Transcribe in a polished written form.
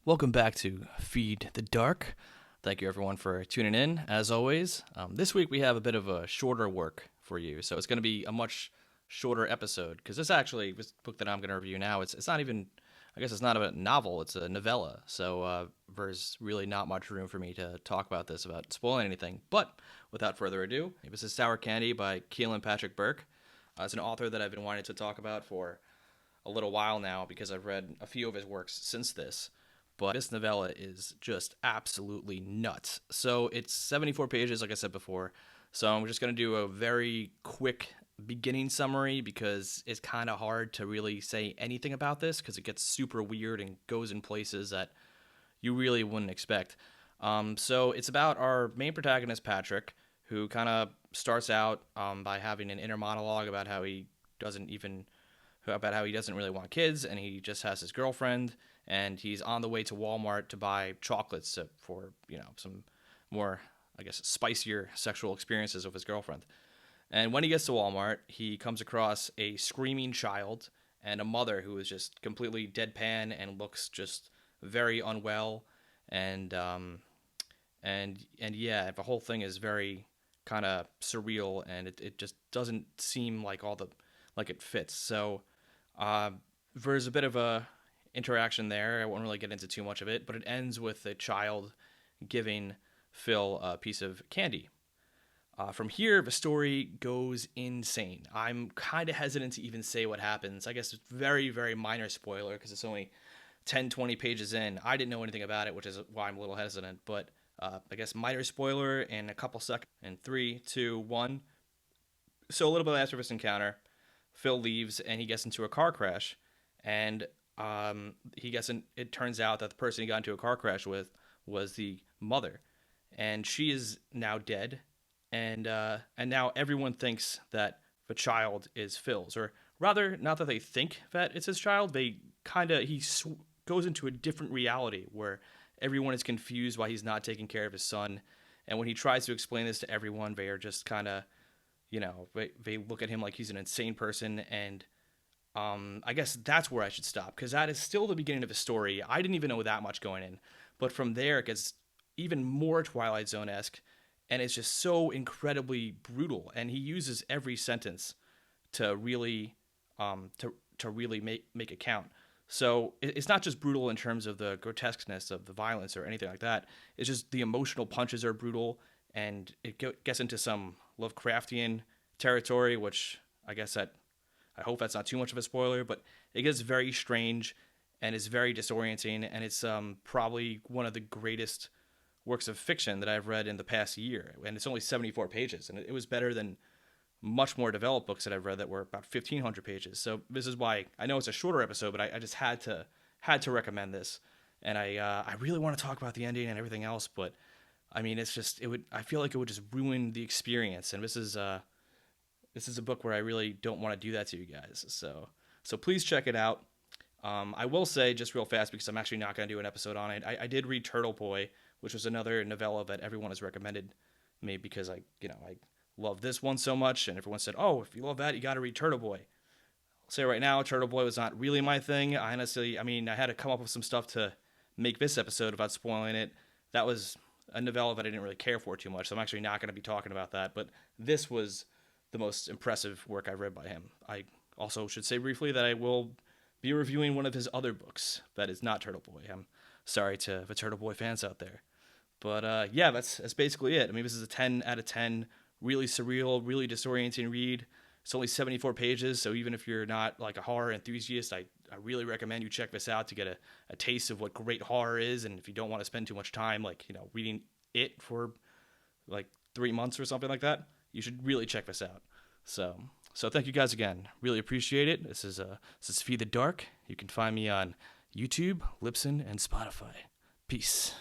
Welcome back to Feed the Dark. Thank you everyone for tuning in, as always. This week we have a bit of a shorter work for you, so it's going to be a much shorter episode, because this book that I'm going to review now, it's not even, I guess it's not a novel, it's a novella, so there's really not much room for me to talk about this without spoiling anything. But without further ado, this is Sour Candy by Keelan Patrick Burke. It's an author that I've been wanting to talk about for a little while now because I've read a few of his works since this. But this novella is just absolutely nuts. So it's 74 pages, like I said before. So I'm just going to do a very quick beginning summary because it's kind of hard to really say anything about this because it gets super weird and goes in places that you really wouldn't expect. So it's about our main protagonist, Patrick, who kind of starts out by having an inner monologue about how he doesn't really want kids and he just has his girlfriend, and he's on the way to Walmart to buy chocolates for, some more, I guess, spicier sexual experiences with his girlfriend. And when he gets to Walmart, he comes across a screaming child and a mother who is just completely deadpan and looks just very unwell, and yeah, the whole thing is very kind of surreal, and it just doesn't seem like like it fits. So there's a bit of a interaction there. I won't really get into too much of it, but it ends with a child giving Phil a piece of candy. From here, the story goes insane. I'm kind of hesitant to even say what happens. I guess it's very, very minor spoiler because it's only 10, 20 pages in. I didn't know anything about it, which is why I'm a little hesitant, but I guess minor spoiler in a couple seconds. In 3, 2, 1. So a little bit after this encounter, Phil leaves and he gets into a car crash, and it turns out that the person he got into a car crash with was the mother, and she is now dead, and now everyone thinks that the child is Phil's, or rather, not that they think that it's his child. Goes into a different reality where everyone is confused why he's not taking care of his son, and when he tries to explain this to everyone, they are just kind of, they look at him like he's an insane person, and I guess that's where I should stop, because that is still the beginning of the story. I didn't even know that much going in, but from there it gets even more Twilight Zone-esque, and it's just so incredibly brutal. And he uses every sentence to really, to really make it count. So it's not just brutal in terms of the grotesqueness of the violence or anything like that. It's just the emotional punches are brutal, and it gets into some Lovecraftian territory, which I hope that's not too much of a spoiler, but it gets very strange and is very disorienting, and it's probably one of the greatest works of fiction that I've read in the past year, and it's only 74 pages, and it was better than much more developed books that I've read that were about 1,500 pages. So this is why I know it's a shorter episode, but I just had to recommend this, and I really want to talk about the ending and everything else, but I mean, I feel like it would just ruin the experience, and this is a book where I really don't want to do that to you guys. So please check it out. I will say just real fast, because I'm actually not going to do an episode on it. I did read Turtle Boy, which was another novella that everyone has recommended me because I love this one so much, and everyone said, "Oh, if you love that, you got to read Turtle Boy." I'll say right now, Turtle Boy was not really my thing. I had to come up with some stuff to make this episode without spoiling it. That was a novella that I didn't really care for too much, so I'm actually not going to be talking about that. But this was the most impressive work I've read by him. I also should say briefly that I will be reviewing one of his other books that is not Turtle Boy. I'm sorry to the Turtle Boy fans out there. But yeah, that's basically it. I mean, this is a 10 out of 10, really surreal, really disorienting read. It's only 74 pages, so even if you're not like a horror enthusiast, I really recommend you check this out to get a taste of what great horror is. And if you don't want to spend too much time, reading it for like 3 months or something like that, you should really check this out. So thank you guys again. Really appreciate it. This is Feed the Dark. You can find me on YouTube, Libsyn, and Spotify. Peace.